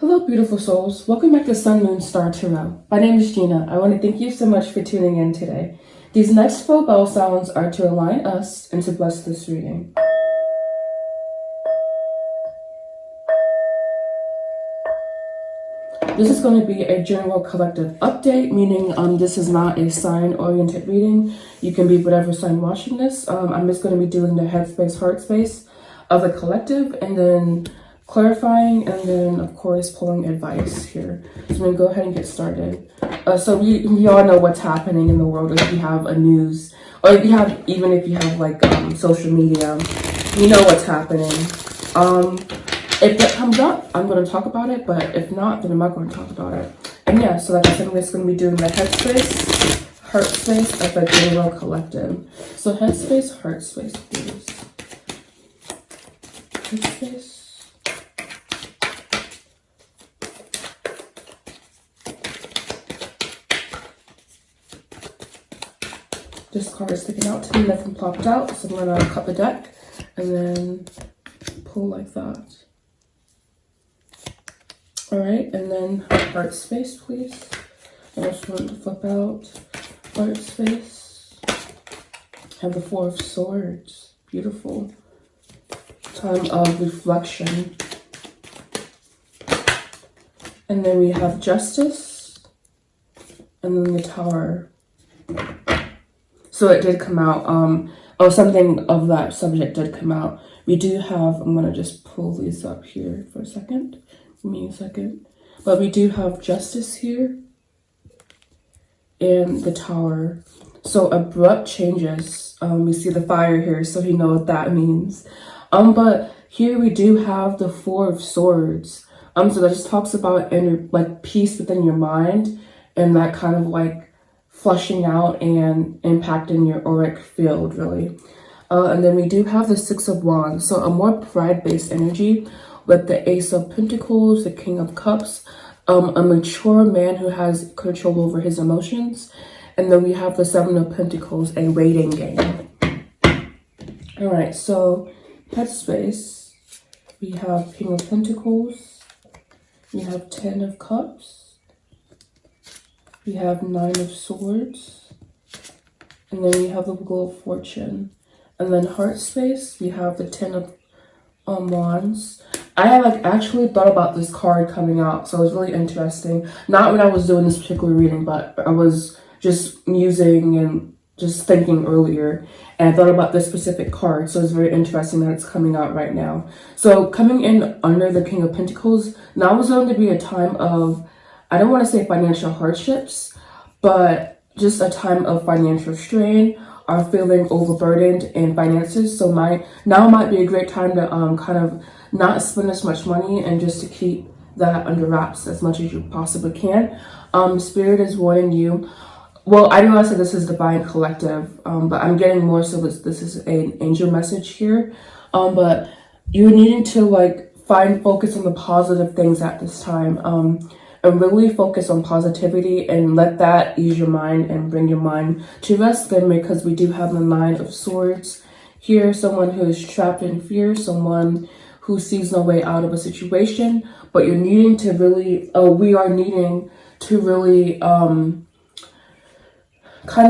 Hello, beautiful souls. Welcome back to Sun, Moon, Star Tarot. My name is Gina. I want to thank you so much for tuning in today. These next 4 bell sounds are to align us and to bless this reading. This is going to be a general collective update, meaning this is not a sign-oriented reading. You can be whatever sign watching this. I'm just going to be doing the headspace, heart space of the collective, and then clarifying, and then of course pulling advice here. So I'm gonna go ahead and get started. So we all know what's happening in the world. If you have a news, or if you have, even if you have like social media, you know what's happening. If that comes up, I'm going to talk about it, but if not, then I'm not going to talk about it. And yeah, so like I said, we're just going to be doing the headspace, heart space of the general collective. So headspace, heart space, please. Headspace. This card is sticking out to me, nothing plopped out, so I'm gonna cut the deck and then pull like that. Alright, and then heart space, please. I just want to flip out heart space. Have the 4 of Swords. Beautiful. Time of reflection. And then we have Justice. And then the Tower. So it did come out, something of that subject did come out. We do have, I'm gonna just pull these up here for a second. Give me a second. But we do have Justice here and the Tower. So abrupt changes. We see the fire here, so you know what that means. But here we do have the 4 of Swords. So that just talks about like peace within your mind and that kind of like flushing out and impacting your auric field, really. And then we do have the 6 of Wands, so a more pride-based energy with the Ace of Pentacles, the King of Cups, a mature man who has control over his emotions. And then we have the 7 of Pentacles, a waiting game. All right, so headspace, we have King of Pentacles, we have 10 of Cups, we have 9 of Swords, and then we have the Wheel of Fortune. And then heart space, we have the 10 of Wands. I had actually thought about this card coming out, so it was really interesting. Not when I was doing this particular reading, but I was just musing and just thinking earlier, and I thought about this specific card, so it's very interesting that it's coming out right now. So coming in under the King of Pentacles, now is going to be a time of, I don't want to say financial hardships, but just a time of financial strain, or feeling overburdened in finances. So now might be a great time to kind of not spend as much money and just to keep that under wraps as much as you possibly can. Spirit is warning you. Well, I know I said this is divine collective, but I'm getting more so this is an angel message here. But you're needing to find focus on the positive things at this time. And really focus on positivity and let that ease your mind and bring your mind to rest then, because we do have the 9 of Swords here, someone who is trapped in fear, someone who sees no way out of a situation, but you're needing to really, we are needing to really kind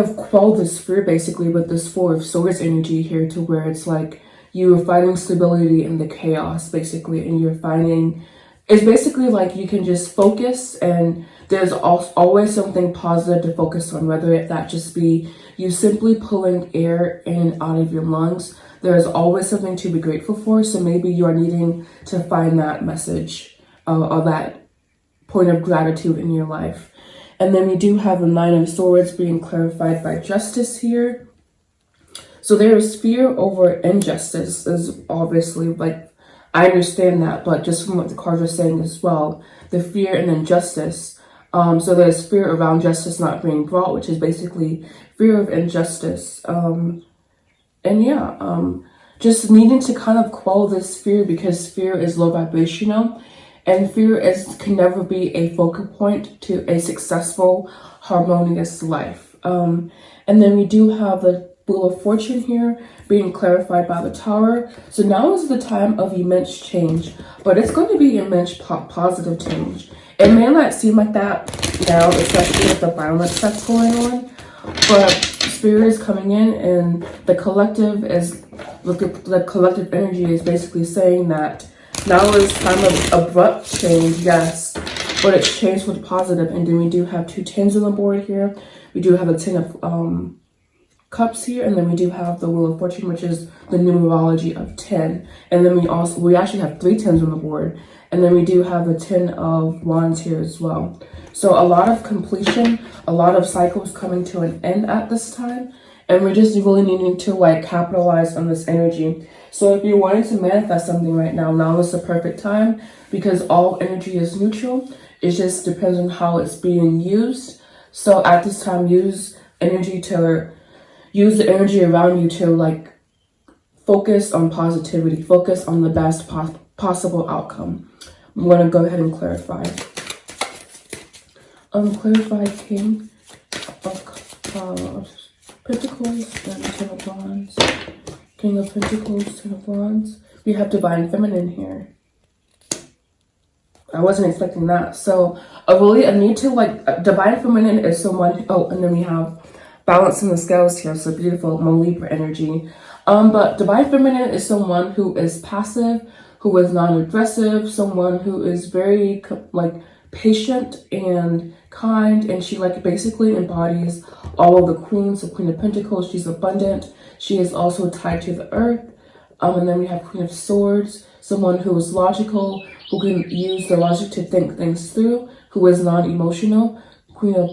of quell this fear basically with this 4 of Swords energy here, to where it's like you're finding stability in the chaos basically, and you're finding, it's basically like you can just focus, and there's always something positive to focus on, whether that just be you simply pulling air in and out of your lungs. There's always something to be grateful for. So maybe you're needing to find that message or that point of gratitude in your life. And then we do have the 9 of Swords being clarified by Justice here. So there is fear over injustice, is obviously I understand that, but just from what the cards are saying as well, the fear and injustice. So there's fear around justice not being brought, which is basically fear of injustice. Just needing to kind of quell this fear, because fear is low vibrational, and fear can never be a focal point to a successful, harmonious life. And then we do have the Wheel of Fortune here being clarified by the Tower. So now is the time of immense change, but it's going to be immense positive change. It may not seem like that now, especially with the violence that's going on, but Spirit is coming in, and the collective energy is basically saying that now is time of abrupt change, yes, but it's changed with positive. And then we do have 2 tens on the board here. We do have a 10 of Cups here, and then we do have the Wheel of Fortune, which is the numerology of 10. And then we actually have 3 tens on the board, and then we do have the 10 of Wands here as well. So a lot of completion, a lot of cycles coming to an end at this time, and we're just really needing to like capitalize on this energy. So if you're wanting to manifest something right now, now is the perfect time, because all energy is neutral. It just depends on how it's being used. So at this time, use the energy around you to like focus on positivity, focus on the best possible outcome. I'm going to go ahead and clarify. Clarify King of Pentacles and 10 of Wands. King of Pentacles, 10 of Wands. We have Divine Feminine here. I wasn't expecting that. So a need to like, Divine Feminine is someone, oh, and then we have Balance in the Scales here, so beautiful, more Libra energy. But Divine Feminine is someone who is passive, who is non-aggressive, someone who is very like patient and kind, and she like basically embodies all of the queens. So Queen of Pentacles, she's abundant. She is also tied to the earth. And then we have Queen of Swords, someone who is logical, who can use the logic to think things through, who is non-emotional. Queen of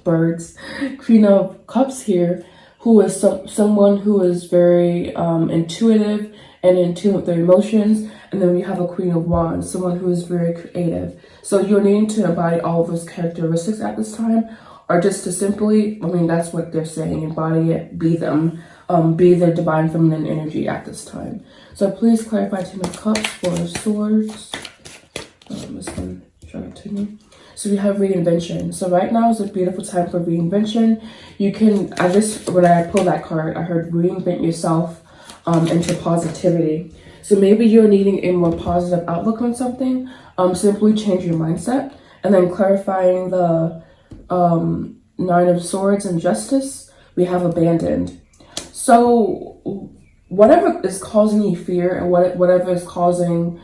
birds, Queen of Cups here, who is someone who is very intuitive and in tune with their emotions. And then we have a Queen of Wands, someone who is very creative. So you're needing to embody all of those characteristics at this time, or just to simply, I mean, that's what they're saying, embody it, be them, be the Divine Feminine energy at this time. So please clarify 10 of Cups, 4 of Swords. This one, show it to me. So we have reinvention. So right now is a beautiful time for reinvention. You can, when I pulled that card, I heard reinvent yourself into positivity. So maybe you're needing a more positive outlook on something. Simply change your mindset. And then clarifying the 9 of Swords and Justice, we have abandoned. So whatever is causing you fear, and whatever is causing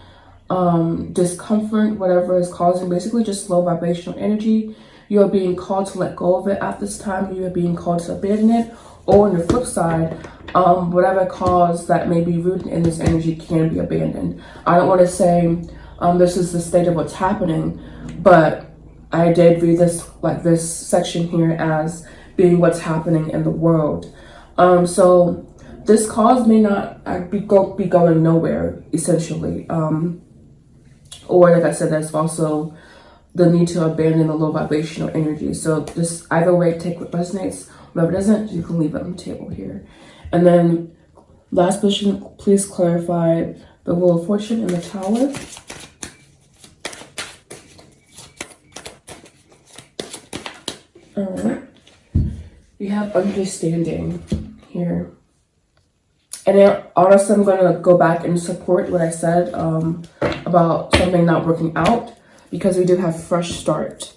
discomfort, whatever is causing basically just low vibrational energy, you are being called to let go of it at this time. You are being called to abandon it. Or on the flip side, whatever cause that may be rooted in this energy can be abandoned. I don't want to say this is the state of what's happening, but I did read this section here as being what's happening in the world. So this cause may not be going nowhere, essentially. Or like I said, there's also the need to abandon the low vibrational energy. So this, either way, take what resonates. Whatever doesn't, you can leave it on the table here. And then last position, please clarify the Wheel of Fortune and the Tower. All right. We have understanding here. And then, honestly, I'm going to go back and support what I said about something not working out, because we do have fresh start.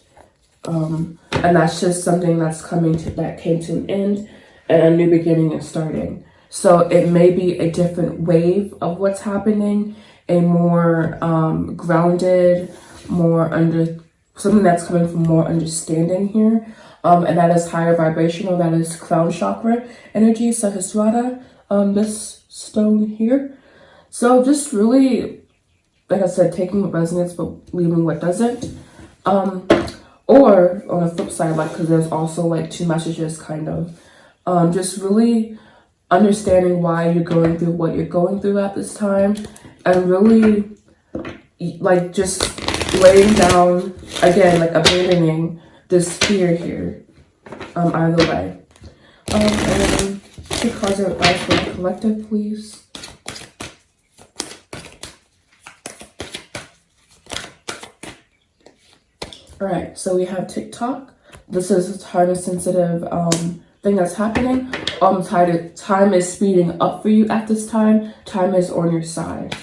And that's just something that's that came to an end, and a new beginning is starting. So it may be a different wave of what's happening, a more grounded, something that's coming from more understanding here. And that is higher vibrational, that is crown chakra energy, Sahasrara, this stone here. So just really, like I said, taking what resonates but leaving what doesn't. Or on the flip side, like, because there's also like 2 messages kind of, just really understanding why you're going through what you're going through at this time, and really like just laying down, again, like abandoning this fear here, either way. And then 2 cards of advice for the collective, please. All right, so we have TikTok. This is a time-sensitive thing that's happening. Time is speeding up for you at this time. Time is on your side.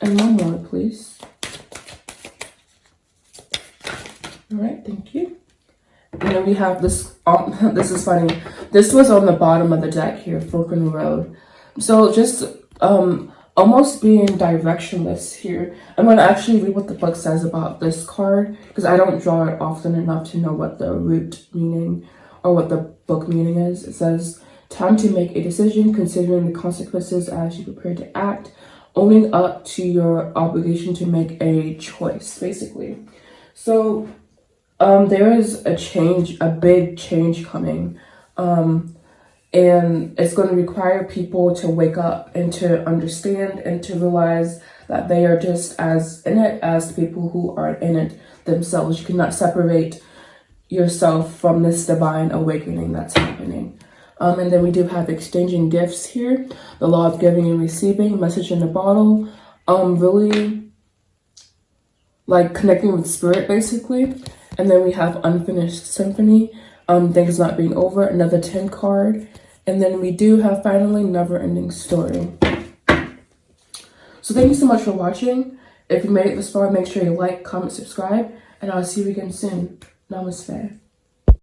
And one more, please. All right, thank you. And then we have this. This is funny. This was on the bottom of the deck here, Fork in the Road. So just almost being directionless here. I'm going to actually read what the book says about this card, because I don't draw it often enough to know what the root meaning or what the book meaning is. It says, time to make a decision, considering the consequences as you prepare to act, owning up to your obligation to make a choice, basically. So there is a change, a big change coming. And it's going to require people to wake up and to understand and to realize that they are just as in it as the people who are in it themselves. You cannot separate yourself from this divine awakening that's happening. And then we do have exchanging gifts here. The law of giving and receiving, message in the bottle. Really like connecting with spirit, basically. And then we have unfinished symphony. Things not being over, another 10 card. And then we do have finally never ending story. So thank you so much for watching. If you made it this far, make sure you like, comment, subscribe, and I'll see you again soon. Namaste.